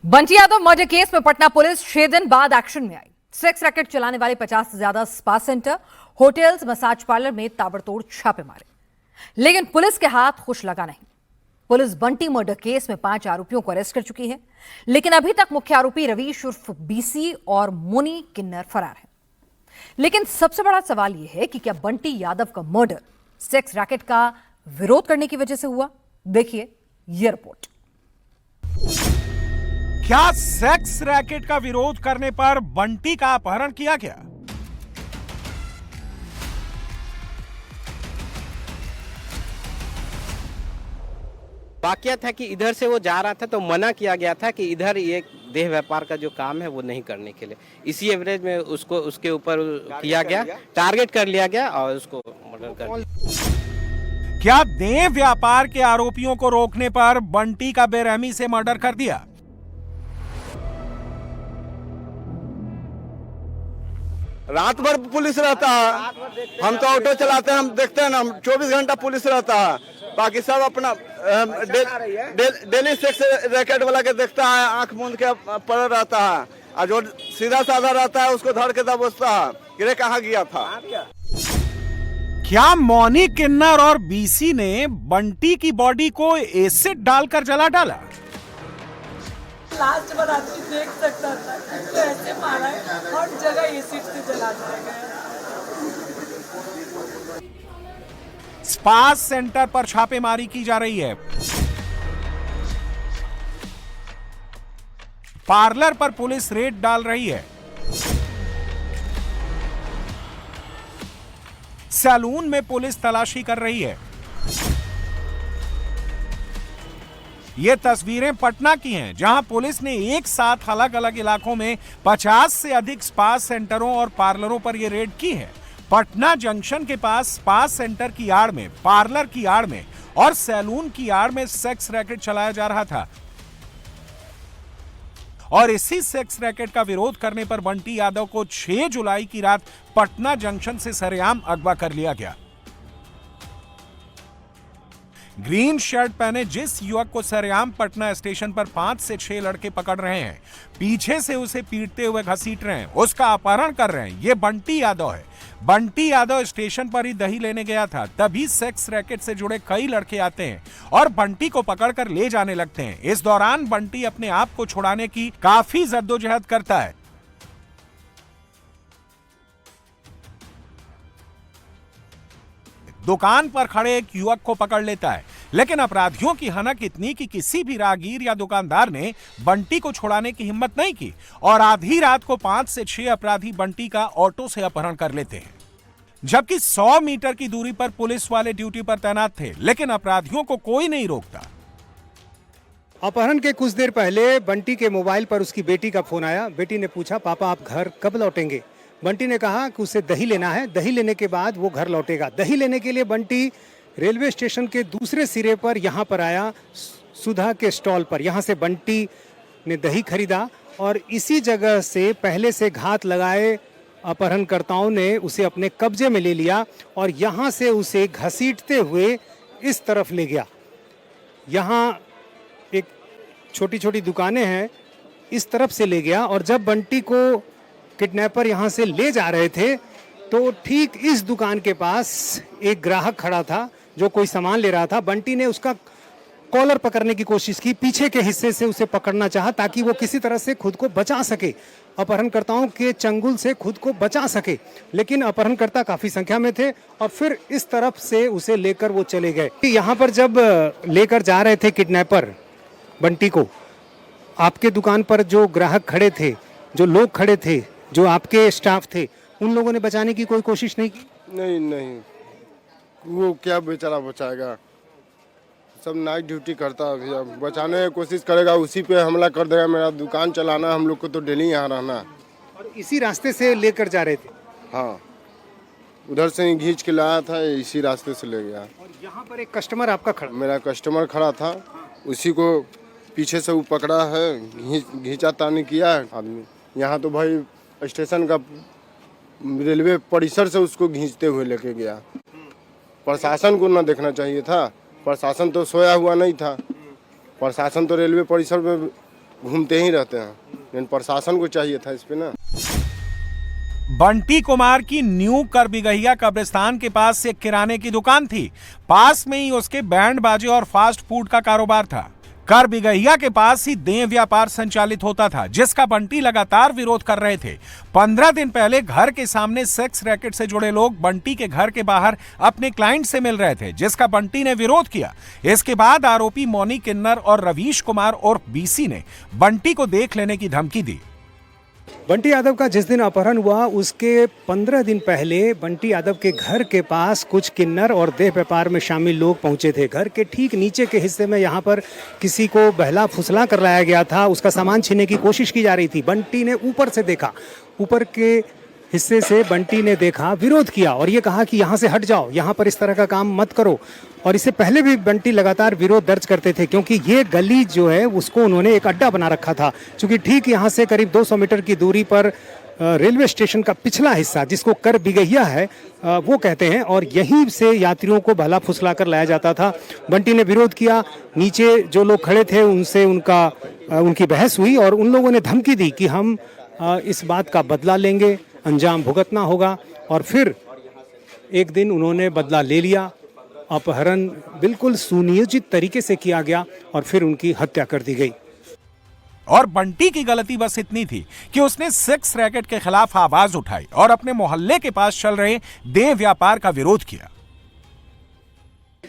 Bunty Yadav murder case में Patna police 6 दिन बाद एक्शन में आई। सेक्स रैकेट चलाने वाले 50 से ज्यादा spa centre, hotels, massage parlour में ताबड़तोड़ छापे मारे, लेकिन पुलिस के हाथ खुश लगा नहीं। पुलिस बंटी मर्डर केस में 5 आरोपियों को अरेस्ट कर चुकी है, लेकिन अभी तक मुख्य आरोपी रवीश उर्फ बीसी और मुनी किन्नर फरार है। लेकिन सबसे बड़ा सवाल यह है कि क्या बंटी यादव का मर्डर सेक्स रैकेट का विरोध करने की वजह से हुआ? देखिए यह रिपोर्ट। क्या सेक्स रैकेट का विरोध करने पर बंटी का अपहरण किया गया? वाकया था कि इधर से वो जा रहा था तो मना किया गया था कि इधर ये देह व्यापार का जो काम है वो नहीं करने के लिए, इसी एवरेज में उसको उसके ऊपर किया गया, टारगेट कर लिया गया और उसको मर्डर कर दिया। क्या देह व्यापार के आरोपियों को रोकने पर बंटी का बेरहमी से मर्डर कर दिया? रात भर पुलिस रहता है, हम तो ऑटो चलाते हैं, हम देखते हैं ना, 24 घंटा पुलिस रहता है। बाकी सब अपना डेली सेक्स रैकेट वाला के देखता है, आंख मूंद के पड़ा रहता है, और जो सीधा साधा रहता है उसको धर के दबोचता है कि रे कहाँ गया था। क्या मौनी किन्नर और बीसी ने बंटी की बॉडी को एसिड डालकर जला डाला? लास्ट बार आदमी देख सकता था तो ऐसे मारा है, हर जगह एसिड से जला दिया गया। स्पा सेंटर पर छापेमारी की जा रही है। पार्लर पर पुलिस रेड डाल रही है। सैलून में पुलिस तलाशी कर रही है। ये तस्वीरें पटना की हैं, जहां पुलिस ने एक साथ अलग अलग इलाकों में 50 से अधिक स्पा सेंटरों और पार्लरों पर यह रेड की है। पटना जंक्शन के पास स्पा सेंटर की आड़ में, पार्लर की आड़ में और सैलून की आड़ में सेक्स रैकेट चलाया जा रहा था, और इसी सेक्स रैकेट का विरोध करने पर बंटी यादव को 6 जुलाई की रात पटना जंक्शन से सरेआम अगवा कर लिया गया। ग्रीन शर्ट पहने जिस युवक को सरेआम पटना स्टेशन पर 5 से 6 लड़के पकड़ रहे हैं, पीछे से उसे पीटते हुए घसीट रहे हैं, उसका अपहरण कर रहे हैं, ये बंटी यादव है। बंटी यादव स्टेशन पर ही दही लेने गया था, तभी सेक्स रैकेट से जुड़े कई लड़के आते हैं और बंटी को पकड़कर ले जाने लगते हैं। इस दौरान बंटी अपने आप को छुड़ाने की काफी जद्दोजहद करता है। दुकान पर खड़े एक युवक को पकड़ लेता है, लेकिन अपराधियों की हनक इतनी कि किसी भी राहगीर या दुकानदार ने बंटी को छुड़ाने की हिम्मत नहीं की और आधी रात को 5 से 6 अपराधी बंटी का ऑटो से अपहरण कर लेते हैं। जबकि 100 मीटर की दूरी पर पुलिस वाले ड्यूटी पर तैनात थे, लेकिन अपराधियों को कोई नहीं रोकता। अपहरण के कुछ देर पहले बंटी के मोबाइल पर उसकी बेटी का फोन आया। बेटी ने पूछा, पापा आप घर कब लौटेंगे? बंटी ने कहा कि उसे दही लेना है, दही लेने के बाद वो घर लौटेगा। दही लेने के लिए बंटी रेलवे स्टेशन के दूसरे सिरे पर यहाँ पर आया, सुधा के स्टॉल पर। यहाँ से बंटी ने दही खरीदा और इसी जगह से पहले से घात लगाए अपहरणकर्ताओं ने उसे अपने कब्जे में ले लिया और यहाँ से उसे घसीटते हुए इस तरफ ले गया। यहाँ एक छोटी छोटी दुकानें हैं, इस तरफ से ले गया और जब बंटी को किडनैपर यहाँ से ले जा रहे थे तो ठीक इस दुकान के पास एक ग्राहक खड़ा था जो कोई सामान ले रहा था। बंटी ने उसका कॉलर पकड़ने की कोशिश की, पीछे के हिस्से से उसे पकड़ना चाहा ताकि वो किसी तरह से खुद को बचा सके, अपहरणकर्ताओं के चंगुल से खुद को बचा सके, लेकिन अपहरणकर्ता काफी संख्या में थे और फिर इस तरफ से उसे लेकर वो चले गए। यहाँ पर जब लेकर जा रहे थे किडनैपर बंटी को, आपके दुकान पर जो ग्राहक खड़े थे, जो लोग खड़े थे, जो आपके स्टाफ थे, उन लोगों ने बचाने की कोई कोशिश नहीं की? नहीं, वो क्या बेचारा बचाएगा, सब नाइट ड्यूटी करता है, बचाने की कोशिश करेगा, उसी पे हमला कर देगा। मेरा दुकान चलाना, हम लोग को तो डेली यहाँ रहना। और इसी रास्ते से लेकर जा रहे थे? हाँ, उधर से ही खींच के लाया था, इसी रास्ते से ले गया। और यहाँ पर एक कस्टमर आपका खड़ा? मेरा कस्टमर खड़ा था, उसी को पीछे से वो पकड़ा है, घींचा तानी किया है आदमी। यहाँ तो भाई स्टेशन का रेलवे परिसर से उसको खींचते हुए लेके गया। प्रशासन को ना देखना चाहिए था, प्रशासन तो सोया हुआ नहीं था, प्रशासन तो रेलवे परिसर में घूमते ही रहते हैं, लेकिन प्रशासन को चाहिए था इस पे ना। बंटी कुमार की न्यू करबिगहिया कब्रिस्तान के पास एक किराने की दुकान थी। पास में ही उसके बैंड बाजे और फास्ट फूड का कारोबार था। करबिगहिया के पास ही देह व्यापार संचालित होता था, जिसका बंटी लगातार विरोध कर रहे थे। 15 दिन पहले घर के सामने सेक्स रैकेट से जुड़े लोग बंटी के घर के बाहर अपने क्लाइंट से मिल रहे थे, जिसका बंटी ने विरोध किया। इसके बाद आरोपी मोनी किन्नर और रवीश कुमार और बीसी ने बंटी को देख लेने की धमकी दी। बंटी यादव का जिस दिन अपहरण हुआ उसके 15 दिन पहले बंटी यादव के घर के पास कुछ किन्नर और देह व्यापार में शामिल लोग पहुंचे थे। घर के ठीक नीचे के हिस्से में यहाँ पर किसी को बहला फुसला कर लाया गया था, उसका सामान छीनने की कोशिश की जा रही थी। बंटी ने ऊपर से देखा, ऊपर के हिस्से से बंटी ने देखा, विरोध किया और ये कहा कि यहाँ से हट जाओ, यहाँ पर इस तरह का काम मत करो। और इससे पहले भी बंटी लगातार विरोध दर्ज करते थे, क्योंकि ये गली जो है उसको उन्होंने एक अड्डा बना रखा था। क्योंकि ठीक यहाँ से करीब 200 मीटर की दूरी पर रेलवे स्टेशन का पिछला हिस्सा, जिसको करबिगहिया है, वो कहते हैं, और यहीं से यात्रियों को भला फुसला कर लाया जाता था। बंटी ने विरोध किया, नीचे जो लोग खड़े थे उनसे उनकी बहस हुई और उन लोगों ने धमकी दी कि हम इस बात का बदला लेंगे, अंजाम भुगतना होगा। और फिर एक दिन उन्होंने बदला ले लिया। अपहरण बिल्कुल सुनियोजित तरीके से किया गया और फिर उनकी हत्या कर दी गई। और बंटी की गलती बस इतनी थी कि उसने सेक्स रैकेट के खिलाफ आवाज उठाई और अपने मोहल्ले के पास चल रहे देह व्यापार का विरोध किया।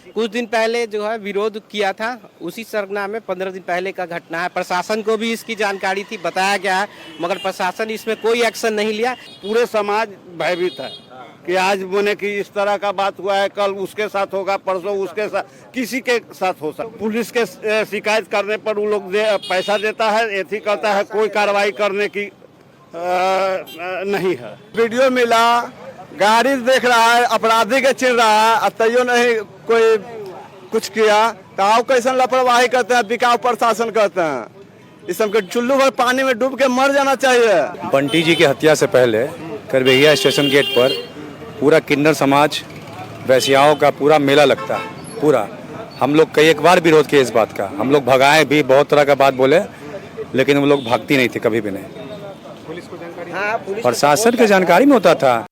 कुछ दिन पहले जो है विरोध किया था, उसी सरगना में 15 दिन पहले का घटना है। प्रशासन को भी इसकी जानकारी थी, बताया गया है, मगर प्रशासन इसमें कोई एक्शन नहीं लिया। पूरे समाज भयभीत है कि आज बोने की इस तरह का बात हुआ है, कल उसके साथ होगा, परसों उसके साथ, किसी के साथ हो सकता। पुलिस के शिकायत करने पर वो लोग पैसा देता है, एथी करता है, कोई कार्रवाई करने की नहीं है। वीडियो मिला, गाड़ी देख रहा है, अपराधी के चिन्ह रहा है, तैयो नहीं कोई कुछ किया, तो कैसे लापरवाही करते हैं, बिकाऊ प्रशासन करते हैं। इस सबके चुल्लू भर पानी में डूब के मर जाना चाहिए। बंटी जी की हत्या से पहले करबिगहिया स्टेशन गेट पर पूरा किन्नर समाज, वैश्याओं का पूरा मेला लगता है। पूरा हम लोग कई एक बार विरोध किए इस बात का, हम लोग भगाए भी, बहुत तरह का बात बोले, लेकिन वो लोग भागती नहीं थी कभी भी नहीं। पुलिस को जानकारी, प्रशासन की जानकारी में होता था।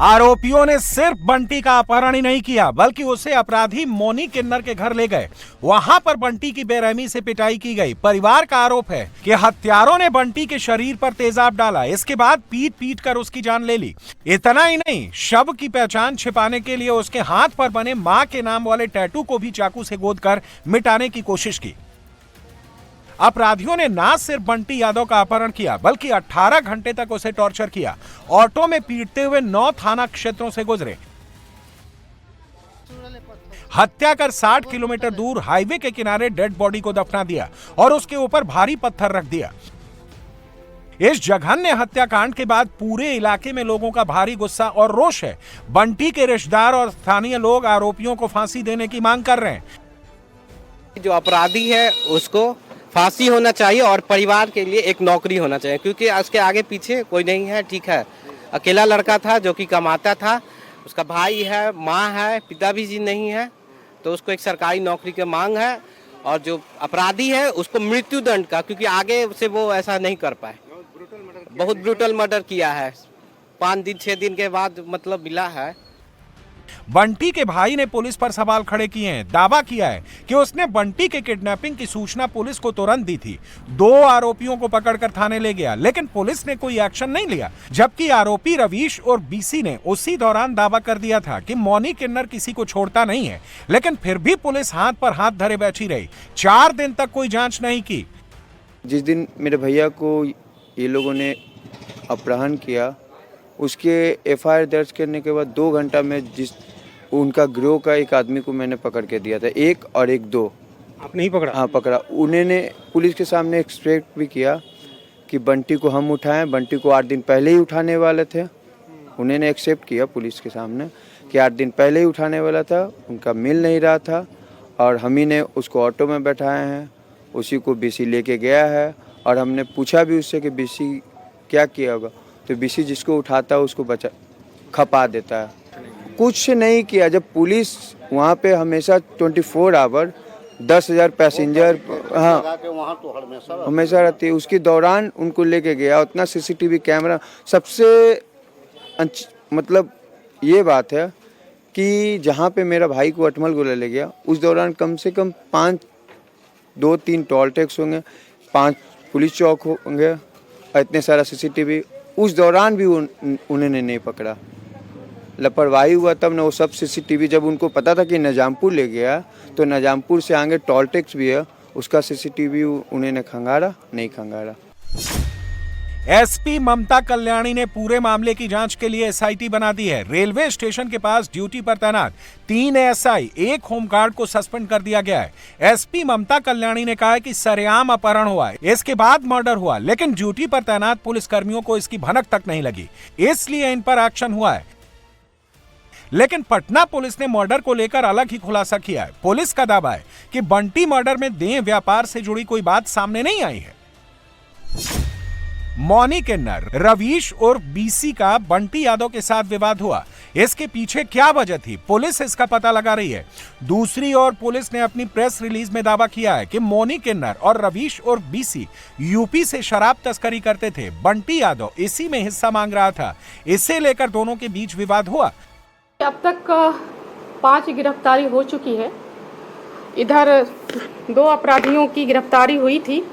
आरोपियों ने सिर्फ बंटी का अपहरण ही नहीं किया, बल्कि उसे अपराधी मोनी किन्नर के घर ले गए। वहां पर बंटी की बेरहमी से पिटाई की गई। परिवार का आरोप है कि हत्यारों ने बंटी के शरीर पर तेजाब डाला, इसके बाद पीट पीट कर उसकी जान ले ली। इतना ही नहीं, शव की पहचान छिपाने के लिए उसके हाथ पर बने मां के नाम वाले टैटू को भी चाकू से गोदकर मिटाने की कोशिश की। अपराधियों ने न सिर्फ बंटी यादव का अपहरण किया, बल्कि 18 घंटे तक उसे टॉर्चर किया। ऑटो में पीटते हुए 9 थाना क्षेत्रों से गुजरे। हत्या कर 60 किलोमीटर दूर हाईवे के किनारे डेड बॉडी को दफना दिया और उसके ऊपर भारी पत्थर रख दिया। इस जघन्य हत्याकांड के बाद पूरे इलाके में लोगों का भारी गुस्सा और रोष है। बंटी के रिश्तेदार और स्थानीय लोग आरोपियों को फांसी देने की मांग कर रहे हैं। जो अपराधी है उसको फांसी होना चाहिए और परिवार के लिए एक नौकरी होना चाहिए, क्योंकि उसके आगे पीछे कोई नहीं है। ठीक है, अकेला लड़का था जो कि कमाता था, उसका भाई है, माँ है, पिता भी जी नहीं है, तो उसको एक सरकारी नौकरी की मांग है। और जो अपराधी है उसको मृत्यु दंड का, क्योंकि आगे से वो ऐसा नहीं कर पाए। बहुत ब्रूटल मर्डर किया है। 5 दिन 6 दिन के बाद मतलब मिला है। बंटी के भाई ने पुलिस पर सवाल खड़े किए हैं। दावा किया है कि उसने बंटी के किडनैपिंग की सूचना पुलिस को तुरंत दी थी। 2 आरोपियों को पकड़कर थाने ले गया, लेकिन पुलिस ने कोई एक्शन नहीं लिया। जबकि आरोपी रवीश और बीसी ने उसी दौरान दावा कर दिया था कि मोनी किन्नर किसी को छोड़ता नहीं है, लेकिन फिर भी पुलिस हाथ पर हाथ धरे बैठी रही। 4 दिन तक कोई जांच नहीं की। जिस दिन मेरे भैया को ये लोगों ने अपहरण किया, उसके FIR दर्ज करने के बाद 2 घंटा में उनका गिरोह का एक आदमी को मैंने पकड़ के दिया था, 1 और 1 2। आपने ही पकड़ा? हाँ पकड़ा। उन्होंने पुलिस के सामने एक्सपेक्ट भी किया कि बंटी को हम उठाएं। बंटी को 8 दिन पहले ही उठाने वाले थे। उन्होंने एक्सेप्ट किया पुलिस के सामने कि 8 दिन पहले ही उठाने वाला था, उनका मिल नहीं रहा था, और हम ही ने उसको ऑटो में बैठाए हैं। उसी को BC लेके गया है, और हमने पूछा भी उससे कि BC क्या किया होगा, तो BC जिसको उठाता है उसको खपा देता है। कुछ नहीं किया। जब पुलिस वहाँ पे हमेशा 24 आवर 10,000 पैसेंजर, हाँ वहाँ तो हमेशा रहती है। उसके दौरान उनको लेके गया, उतना सीसीटीवी कैमरा। सबसे मतलब ये बात है कि जहाँ पे मेरा भाई को अटमल गोला ले गया, उस दौरान कम से कम 2-3 टोल टैक्स होंगे, 5 पुलिस चौक होंगे, इतने सारा सीसीटीवी। उस दौरान भी उन्होंने नहीं पकड़ा, लापरवाही हुआ। तब ना वो सब सीसीटीवी, जब उनको पता था कि निजामपुर ले गया, तो निजामपुर से आगे टोल टैक्स भी है, उसका सीसीटीवी उन्होंने खंगारा नहीं खंगारा। एसपी ममता कल्याणी ने पूरे मामले की जांच के लिए एसआईटी बना दी है। रेलवे स्टेशन के पास ड्यूटी पर तैनात 3 एएसआई, 1 होमगार्ड को सस्पेंड कर दिया गया है। एसपी ममता कल्याणी ने कहा है कि सरेआम अपहरण हुआ है, इसके बाद मर्डर हुआ, लेकिन ड्यूटी पर तैनात पुलिस कर्मियों को इसकी भनक तक नहीं लगी, इसलिए इन पर एक्शन हुआ है। लेकिन पटना पुलिस ने मर्डर को लेकर अलग ही खुलासा किया है। पुलिस का दावा है कि बंटी मर्डर में देह व्यापार से जुड़ी कोई बात सामने नहीं आई है। मौनी किन्नर, रवीश और बीसी का बंटी यादव के साथ विवाद हुआ, इसके पीछे क्या वजह थी, पुलिस इसका पता लगा रही है। दूसरी ओर पुलिस ने अपनी प्रेस रिलीज में दावा किया है कि मौनी किन्नर और रवीश और बीसी यूपी से शराब तस्करी करते थे। बंटी यादव इसी में हिस्सा मांग रहा था, इसे लेकर दोनों के बीच विवाद हुआ। अब तक 5 गिरफ्तारी हो चुकी है। इधर 2 अपराधियों की गिरफ्तारी हुई थी,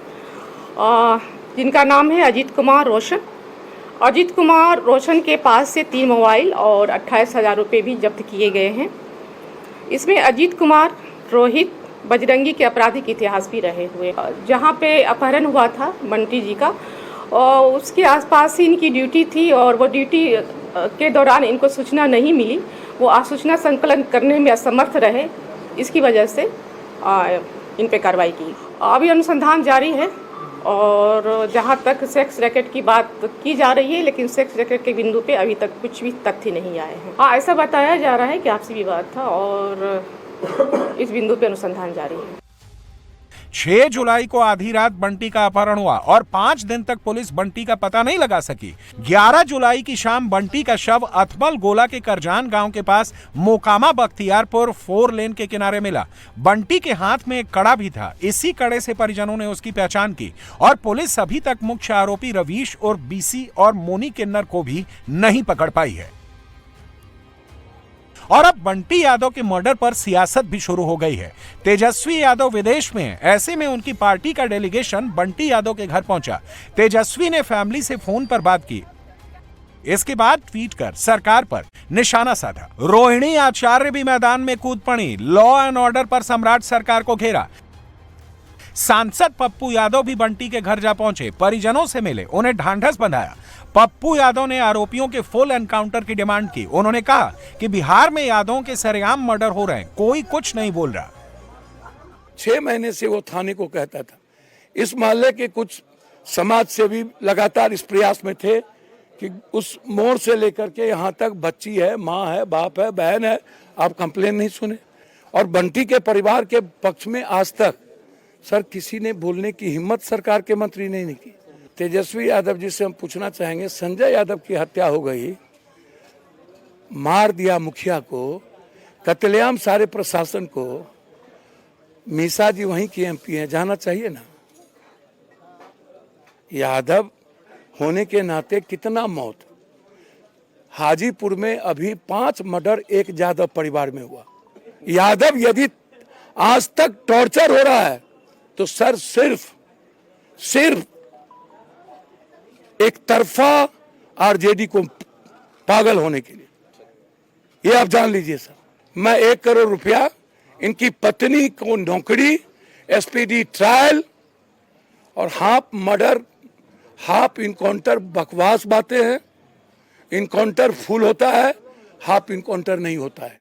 जिनका नाम है अजीत कुमार रोशन। अजीत कुमार रोशन के पास से 3 मोबाइल और 28,000 रुपये भी जब्त किए गए हैं। इसमें अजीत कुमार रोहित बजरंगी के आपराधिक इतिहास भी रहे हुए। जहां पे अपहरण हुआ था बंटी जी का, और उसके आसपास ही इनकी ड्यूटी थी, और वो ड्यूटी के दौरान इनको सूचना नहीं मिली, वो आसूचना संकलन करने में असमर्थ रहे, इसकी वजह से इन पे कार्रवाई की। अभी अनुसंधान जारी है, और जहां तक सेक्स रैकेट की बात की जा रही है, लेकिन सेक्स रैकेट के बिंदु पे अभी तक कुछ भी तथ्य नहीं आए हैं। हाँ, ऐसा बताया जा रहा है कि आपसी विवाद था, और इस बिंदु पे अनुसंधान जारी है। 6 जुलाई को आधी रात बंटी का अपहरण हुआ और 5 दिन तक पुलिस बंटी का पता नहीं लगा सकी। 11 जुलाई की शाम बंटी का शव अथमल गोला के करजान गांव के पास मोकामा बख्तियारपुर 4 लेन के किनारे मिला। बंटी के हाथ में एक कड़ा भी था, इसी कड़े से परिजनों ने उसकी पहचान की, और पुलिस अभी तक मुख्य आरोपी रवीश और बीसी और मोनी किन्नर को भी नहीं पकड़ पाई है। और अब बंटी यादव के मर्डर पर सियासत भी शुरू हो गई है। तेजस्वी यादव विदेश में है, ऐसे में उनकी पार्टी का डेलीगेशन बंटी यादव के घर पहुंचा। तेजस्वी ने फैमिली से फोन पर बात की, इसके बाद ट्वीट कर सरकार पर निशाना साधा। रोहिणी आचार्य भी मैदान में कूद पड़ी, लॉ एंड ऑर्डर पर सम्राट सरकार को घेरा। सांसद पप्पू यादव भी बंटी के घर जा पहुंचे, परिजनों से मिले, उन्हें ढांढस बंधाया। पप्पू यादव ने आरोपियों के फुल एनकाउंटर की डिमांड की। उन्होंने कहा कि बिहार में यादवों के सरेआम मर्डर हो रहे हैं, कोई कुछ नहीं बोल रहा। 6 महीने से वो थाने को कहता था। इस मोहल्ले के कुछ समाज सेवी लगातार इस प्रयास में थे कि उस मोड़ से लेकर के यहाँ तक बच्ची है, माँ है, बाप है, बहन है, आप कंप्लेन नहीं सुने। और बंटी के परिवार के पक्ष में आज तक सर किसी ने बोलने की हिम्मत सरकार के मंत्री ने नहीं की। तेजस्वी यादव जी से हम पूछना चाहेंगे, संजय यादव की हत्या हो गई, मार दिया मुखिया को, कत्लेआम सारे प्रशासन को, मीसा जी वहीं की एमपी हैं, जाना चाहिए ना। यादव होने के नाते कितना मौत। हाजीपुर में अभी 5 मर्डर एक यादव परिवार में हुआ। यादव यदि आज तक टॉर्चर हो रहा है तो सर सिर्फ एक तरफा आरजेडी को पागल होने के लिए, ये आप जान लीजिए सर। मैं 1 करोड़ रुपया इनकी पत्नी को नौकरी, एसपीडी ट्रायल और हाफ मर्डर हाफ इनकाउंटर बकवास बातें हैं। इनकाउंटर फुल होता है, हाफ इनकाउंटर नहीं होता है।